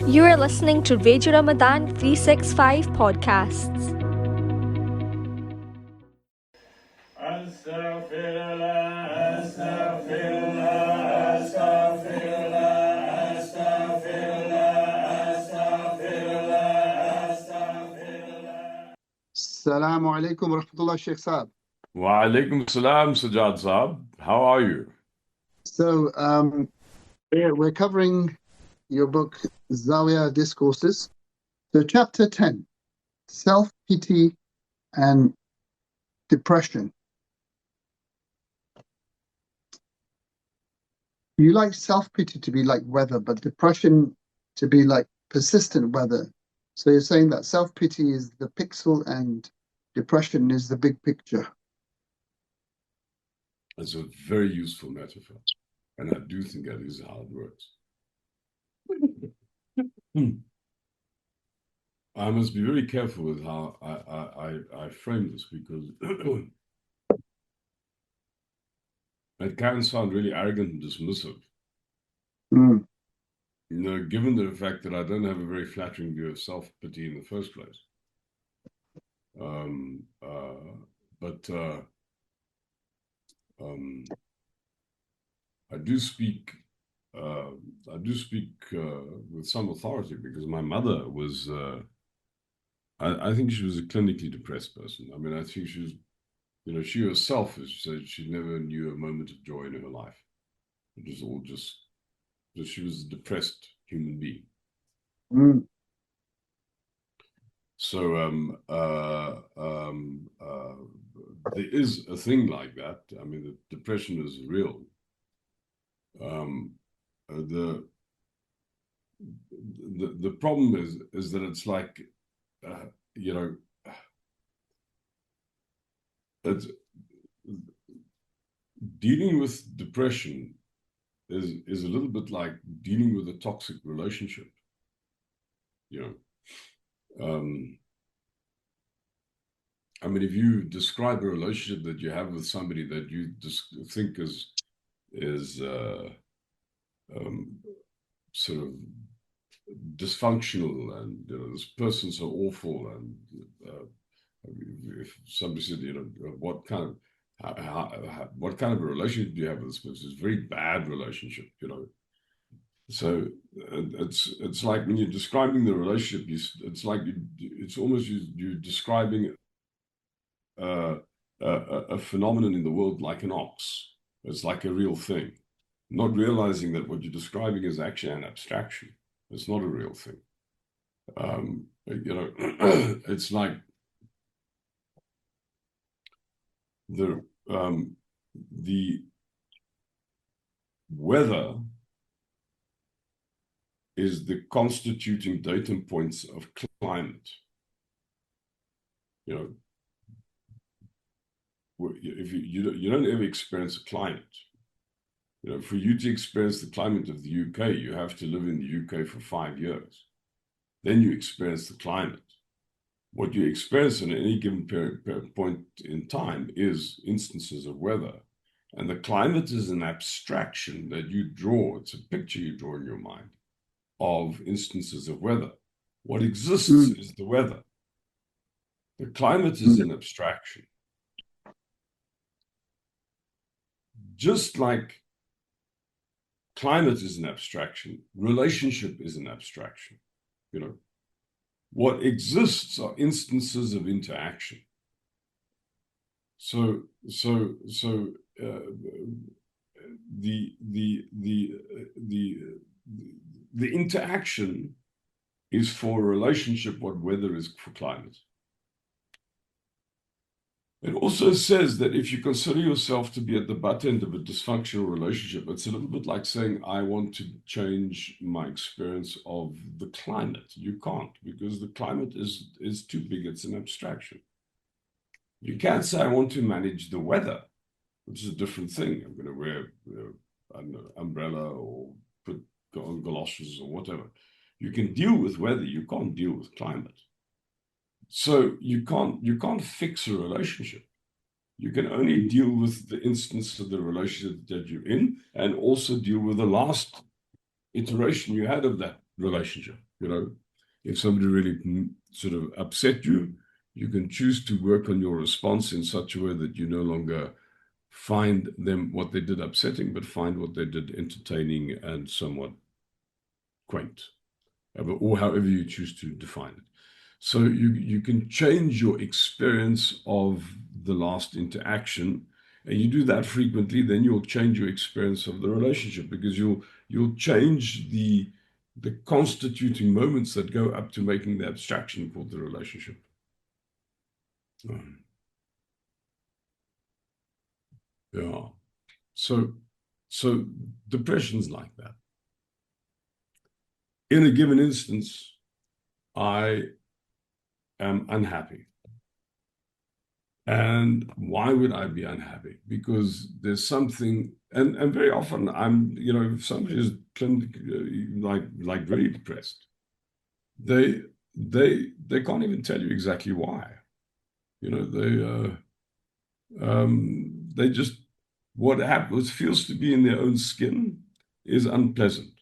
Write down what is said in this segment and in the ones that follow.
You are listening to Radio Ramadan 365 podcasts. Assalamu alaikum wa rahmatullah, Sheikh Saab. Wa alaikum salam, Sajjad Saab. How are you? So we're covering your book, Zawia Discourses. So chapter 10, self-pity and depression. You like self-pity to be like weather, but depression to be like persistent weather. So you're saying that self-pity is the pixel and depression is the big picture. That's a very useful metaphor. And I do think that is how it works. I must be very careful with how I frame this because it can sound really arrogant and dismissive. Mm. You know, given the fact that I don't have a very flattering view of self-pity in the first place. I do speak with some authority because my mother was, I think she was a clinically depressed person. I mean, I think she was, you know, she herself has said she never knew a moment of joy in her life. It was all just she was a depressed human being. Mm. So there is a thing like that. I mean, the depression is real. The problem is that it's like, you know, it's dealing with depression is a little bit like dealing with a toxic relationship. You know, I mean, if you describe a relationship that you have with somebody that you just think is sort of dysfunctional, and you know, this person's so awful, and if somebody said, you know, what kind of a relationship do you have with this person? It's a very bad relationship, you know. So it's like when you're describing the relationship, it's like it's almost you're describing a phenomenon in the world like an ox. It's like a real thing, not realizing that what you're describing is actually an abstraction. It's not a real thing. You know, it's like the weather is the constituting datum points of climate. You know, if you don't ever experience a climate. You know, for you to experience the climate of the UK, you have to live in the UK for 5 years. Then you experience the climate. What you experience in any given point in time is instances of weather. And the climate is an abstraction that you draw. It's a picture you draw in your mind of instances of weather. What exists is the weather. The climate is an abstraction. Just like climate is an abstraction, relationship is an abstraction. You know, what exists are instances of interaction. So the interaction is for a relationship what weather is for climate. It also says that if you consider yourself to be at the butt end of a dysfunctional relationship, it's a little bit like saying, I want to change my experience of the climate. You can't, because the climate is too big. It's an abstraction. You can't say, I want to manage the weather, which is a different thing. I'm going to wear an umbrella or put on galoshes or whatever. You can deal with weather. You can't deal with climate. So you can't fix a relationship. You can only deal with the instance of the relationship that you're in, and also deal with the last iteration you had of that relationship. You know, if somebody really sort of upset you, you can choose to work on your response in such a way that you no longer find them what they did upsetting, but find what they did entertaining and somewhat quaint, or however you choose to define it. So you can change your experience of the last interaction, and you do that frequently, then you'll change your experience of the relationship, because you'll change the constituting moments that go up to making the abstraction called the relationship. Yeah. So depression's like that. In a given instance, I am unhappy. And why would I be unhappy? Because there's something, and very often if somebody is like really depressed, they can't even tell you exactly why. They just, what feels to be in their own skin is unpleasant.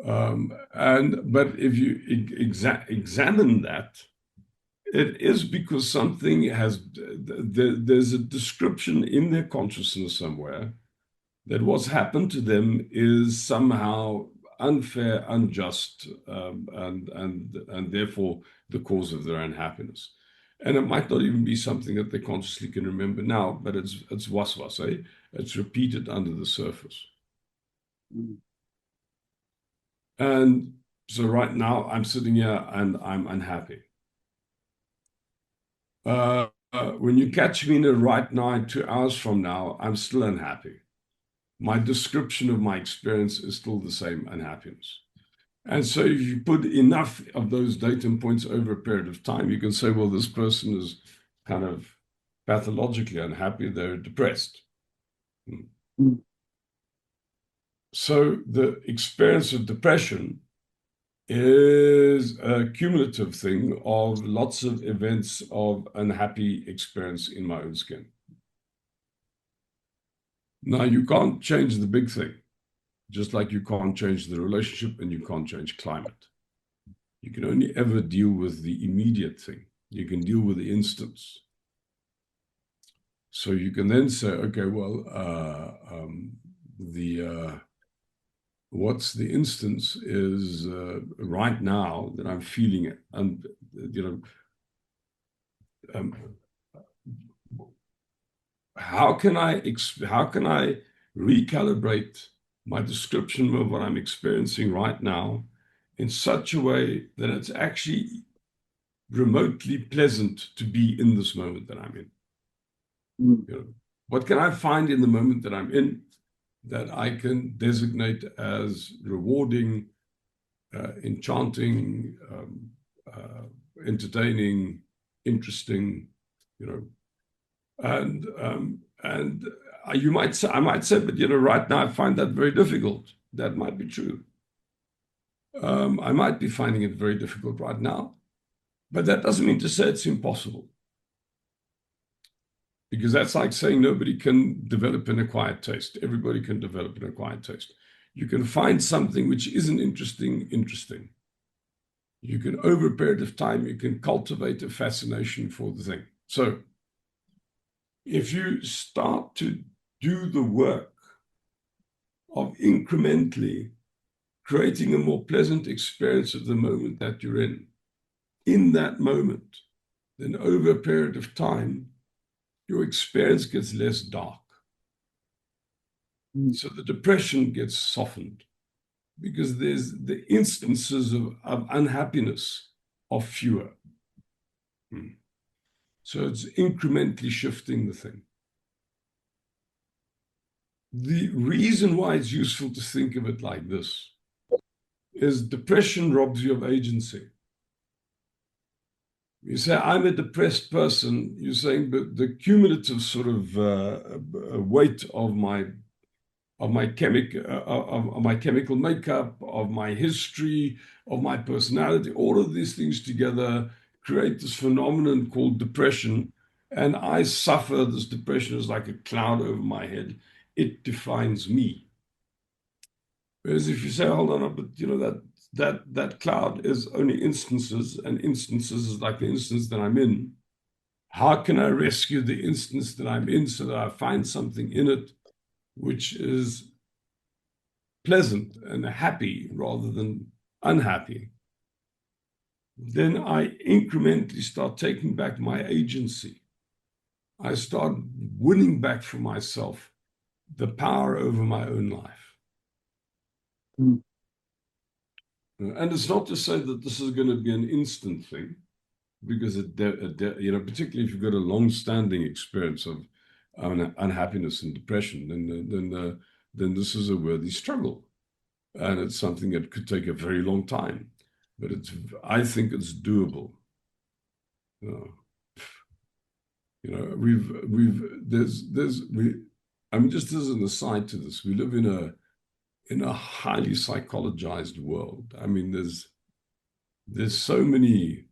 But if you examine that, it is because something there's a description in their consciousness somewhere that what's happened to them is somehow unfair, unjust, and therefore the cause of their unhappiness. And it might not even be something that they consciously can remember now, but it's waswas, eh? It's repeated under the surface. And so right now I'm sitting here and I'm unhappy. When you catch me in a right now, 2 hours from now, I'm still unhappy. My description of my experience is still the same unhappiness. And so if you put enough of those datum points over a period of time, you can say, well, this person is kind of pathologically unhappy, they're depressed. So the experience of depression is a cumulative thing of lots of events of unhappy experience in my own skin. Now, you can't change the big thing, just like you can't change the relationship and you can't change climate. You can only ever deal with the immediate thing. You can deal with the instance. So you can then say, okay, well, what's the instance is right now that I'm feeling it, and how can I recalibrate my description of what I'm experiencing right now in such a way that it's actually remotely pleasant to be in this moment that I'm in. What can I find in the moment that I'm in that I can designate as rewarding, enchanting, entertaining, interesting, and I might say, but right now I find that very difficult. That might be true. I might be finding it very difficult right now, but that doesn't mean to say it's impossible. Because that's like saying nobody can develop an acquired taste. Everybody can develop an acquired taste. You can find something which isn't interesting. You can, over a period of time, you can cultivate a fascination for the thing. So if you start to do the work of incrementally creating a more pleasant experience of the moment that you're in that moment, then over a period of time, your experience gets less dark. So the depression gets softened because there's the instances of unhappiness are fewer. So it's incrementally shifting the thing. The reason why it's useful to think of it like this is depression robs you of agency. You say, I'm a depressed person, you're saying, but the cumulative sort of weight of my chemical makeup, of my history, of my personality, all of these things together create this phenomenon called depression. And I suffer this depression as like a cloud over my head. It defines me. Whereas if you say, hold on, but that cloud is only instances, and instances is like the instance that I'm in. How can I rescue the instance that I'm in so that I find something in it which is pleasant and happy rather than unhappy? Then I incrementally start taking back my agency. I start winning back for myself the power over my own life. Mm. And it's not to say that this is going to be an instant thing, because particularly if you've got a long-standing experience of unhappiness and depression, then this is a worthy struggle, and it's something that could take a very long time. But I think it's doable. I mean, just as an aside to this, we live in a highly psychologized world. I mean, there's so many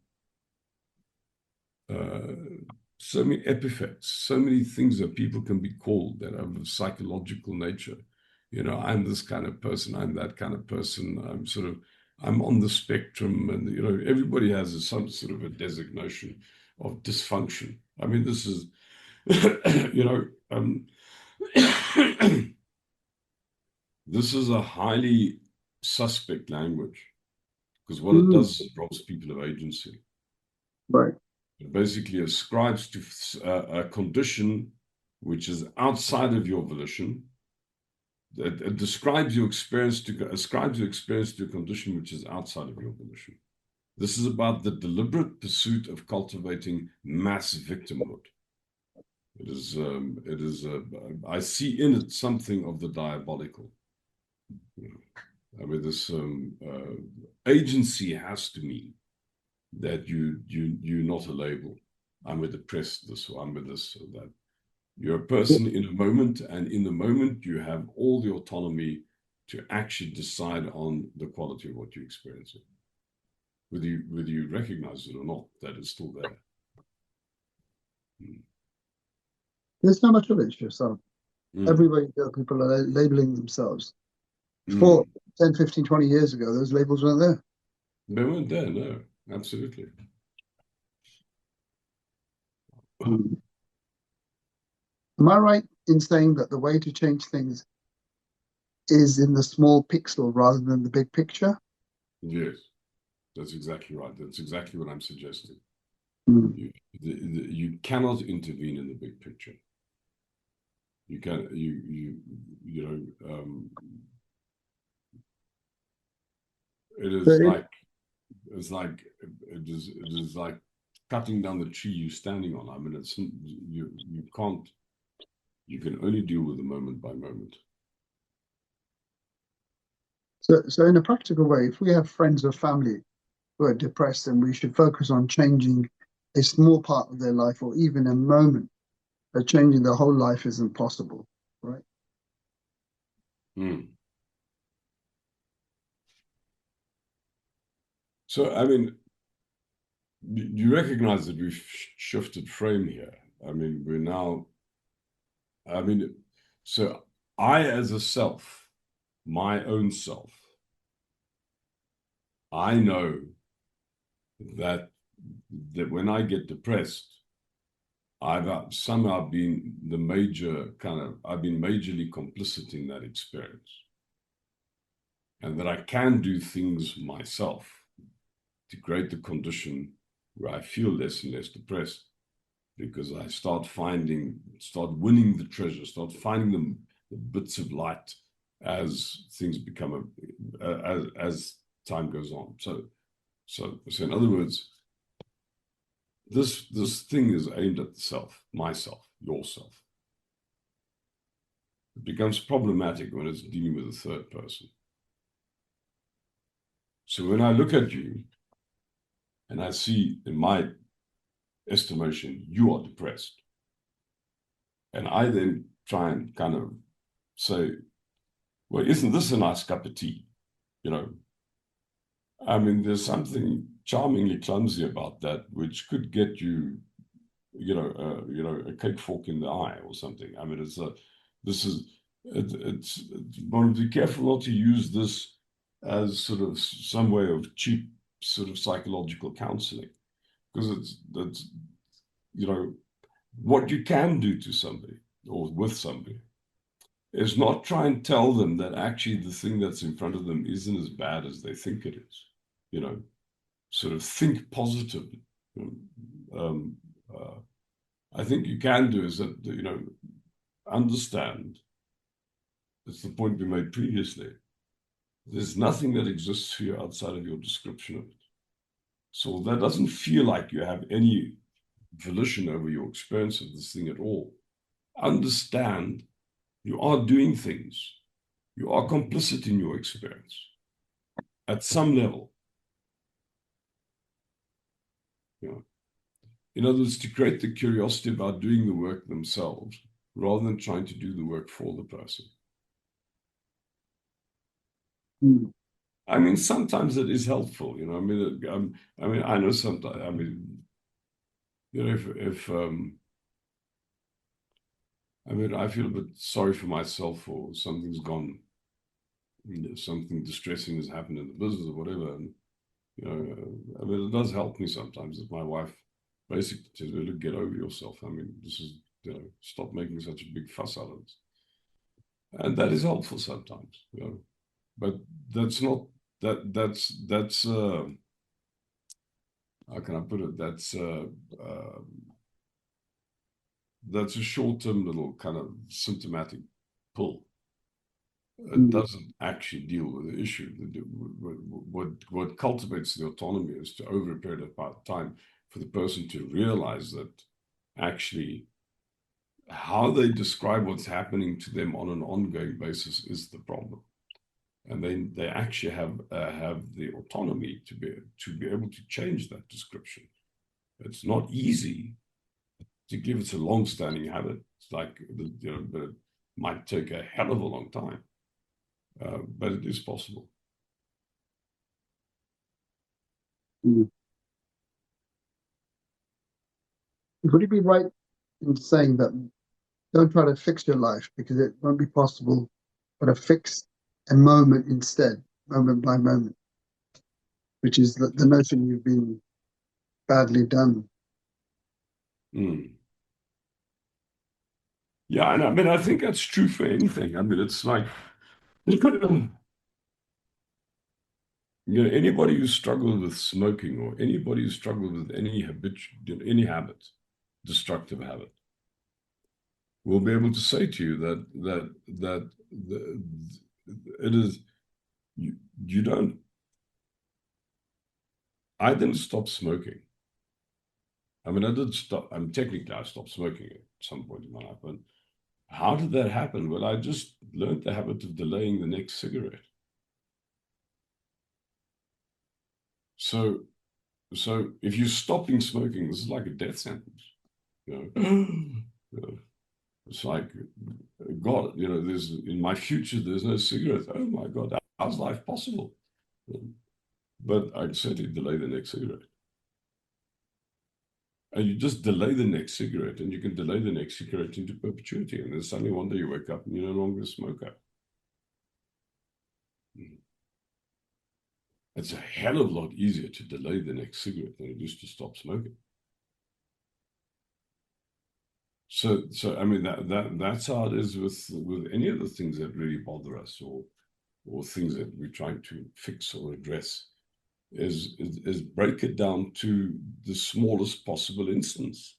epithets, so many things that people can be called that are of psychological nature. I'm this kind of person, I'm that kind of person, I'm on the spectrum, and everybody has some sort of a designation of dysfunction. I mean, this is this is a highly suspect language, because what it does is it robs people of agency. Right. It basically ascribes to a condition which is outside of your volition. It ascribes your experience to a condition which is outside of your volition. This is about the deliberate pursuit of cultivating mass victimhood. I see in it something of the diabolical. I mean, this agency has to mean that you're not a label. I'm a depressed this, or I'm a this or that. You're a person in a moment, and in the moment you have all the autonomy to actually decide on the quality of what you're experiencing. Whether you recognize it or not, that is still there. There's so much of it, yourself. Everywhere you go, people are labeling themselves. Before 10, 15, 20 years ago, those labels weren't there. They weren't there, no, absolutely. Am I right in saying that the way to change things is in the small pixel rather than the big picture? Yes, that's exactly right. That's exactly what I'm suggesting. You cannot intervene in the big picture. You can, it is like cutting down the tree you're standing on. I mean, you can only deal with the moment by moment. So in a practical way, if we have friends or family who are depressed, then we should focus on changing a small part of their life, or even a moment. But changing the whole life isn't possible, right? So, I mean, you recognize that we've shifted frame here. I mean, so I, as a self, my own self, I know that when I get depressed, I've somehow been I've been majorly complicit in that experience. And that I can do things myself to create the condition where I feel less and less depressed, because I start winning the treasure, start finding the bits of light as things become, as time goes on. So in other words, this thing is aimed at the self, myself, yourself. It becomes problematic when it's dealing with a third person. So when I look at you and I see, in my estimation, you are depressed, and I then try and kind of say, well, isn't this a nice cup of tea? I mean, there's something charmingly clumsy about that, which could get you, a cake fork in the eye or something. I mean, it's one to be careful not to use this as sort of some way of cheap sort of psychological counseling, because that's what you can do to somebody or with somebody is not try and tell them that actually the thing that's in front of them isn't as bad as they think it is. Sort of think positively. I think you can do is that, understand, it's the point we made previously, there's nothing that exists for you outside of your description of it. So that doesn't feel like you have any volition over your experience of this thing at all. Understand you are doing things. You are complicit in your experience at some level. In other words, to create the curiosity about doing the work themselves rather than trying to do the work for the person. Mm. I mean, sometimes it is helpful, I know sometimes, I feel a bit sorry for myself for something's gone, something distressing has happened in the business or whatever. And, it does help me sometimes that my wife basically tells me, look, get over yourself. This is, stop making such a big fuss out of this. And that is helpful sometimes, but that's not, that's how can I put it? That's a short-term little kind of symptomatic pull. It doesn't actually deal with the issue. What cultivates the autonomy is to, over a period of time, for the person to realize that actually how they describe what's happening to them on an ongoing basis is the problem. And then they actually have the autonomy to be able to change that description. It's not easy, particularly if it's a long-standing habit. It's like, but it might take a hell of a long time. But it is possible. Mm. Would it be right in saying that don't try to fix your life because it won't be possible, but fix a moment instead, moment by moment, which is the notion you've been badly done. Mm. Yeah, and I think that's true for anything. It's like, anybody who struggles with smoking or anybody who struggles with any habit, destructive habit, will be able to say to you that it is, you don't, I didn't stop smoking. I did stop, technically I stopped smoking at some point in my life, but how did that happen? Well, I just learned the habit of delaying the next cigarette. So if you're stopping smoking, this is like a death sentence. It's like, God, there's in my future, there's no cigarette. Oh my God, how's life possible? But I'd certainly delay the next cigarette. And you just delay the next cigarette, and you can delay the next cigarette into perpetuity. And then suddenly one day you wake up and you're no longer a smoker. It's a hell of a lot easier to delay the next cigarette than it is to stop smoking. So that's how it is with any of the things that really bother us or things that we're trying to fix or address, is break it down to the smallest possible instance,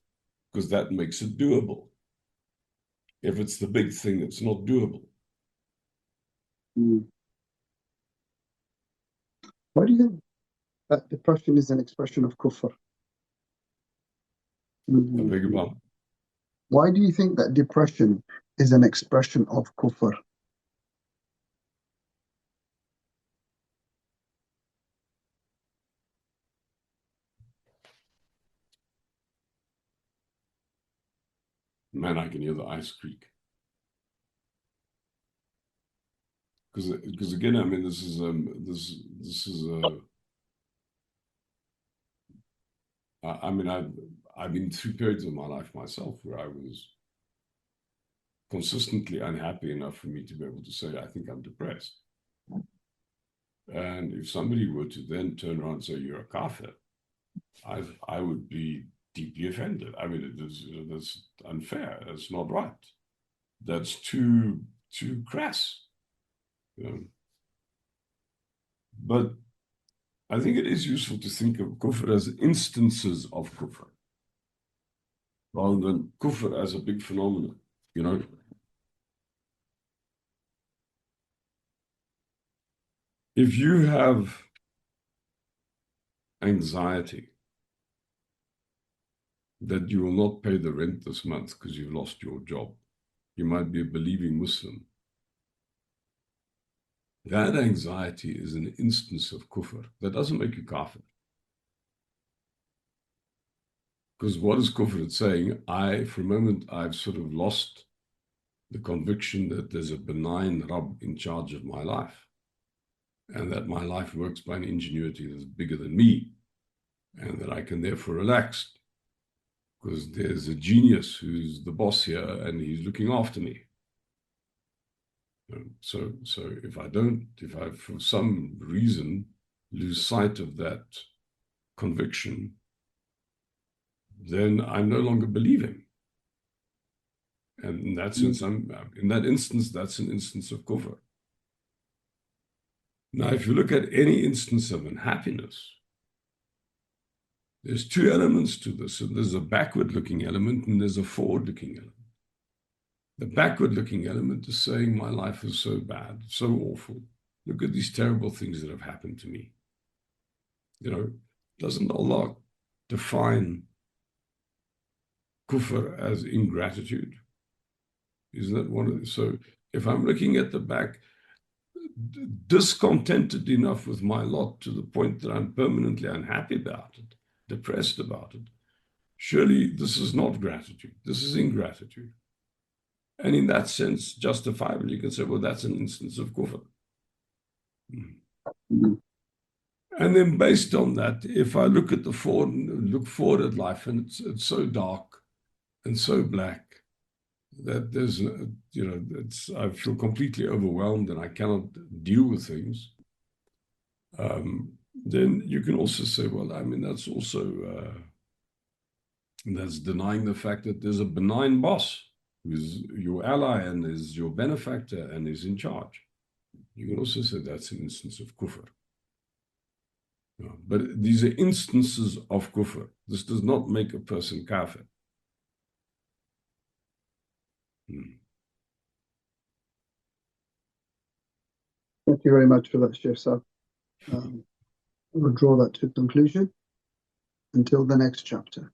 because that makes it doable. If it's the big thing, it's not doable. Mm. Why do you think that depression is an expression of kufr? I beg your pardon? Why do you think that depression is an expression of kufr? Man, I can hear the ice creak. Because again, this is I've been through periods of my life myself where I was consistently unhappy enough for me to be able to say, I think I'm depressed. And if somebody were to then turn around and say, you're a kafir, I would be deeply offended. I mean, that's unfair. That's not right. That's too crass. But I think it is useful to think of kufr as instances of kufr, rather than kufr as a big phenomenon, If you have anxiety that you will not pay the rent this month because you've lost your job, you might be a believing Muslim. That anxiety is an instance of kufr. That doesn't make you kafir. Because what is kufr? It's saying, for a moment, I've sort of lost the conviction that there's a benign Rabb in charge of my life, and that my life works by an ingenuity that's bigger than me, and that I can therefore relax, because there's a genius who's the boss here, and he's looking after me. So if I for some reason lose sight of that conviction, then I'm no longer believing. And in that sense, in that instance, that's an instance of kufr. Now, if you look at any instance of unhappiness, there's two elements to this. And there's a backward-looking element and there's a forward-looking element. The backward-looking element is saying my life is so bad, so awful. Look at these terrible things that have happened to me. Doesn't Allah define kufr as ingratitude? Isn't that one of the, so if I'm looking at the back, discontented enough with my lot to the point that I'm permanently unhappy about it, depressed about it, surely this is not gratitude. This is ingratitude. And in that sense, justifiably, you can say, well, that's an instance of kufr. And then based on that, if I look forward at life, and it's so dark and so black that there's, I feel completely overwhelmed and I cannot deal with things, then you can also say, well, I mean, that's also, that's denying the fact that there's a benign boss who's your ally and is your benefactor and is in charge. You can also say that's an instance of kufr. But these are instances of kufr. This does not make a person kafir. Thank you very much for that, Sheikh Saab. We'll draw that to conclusion until the next chapter.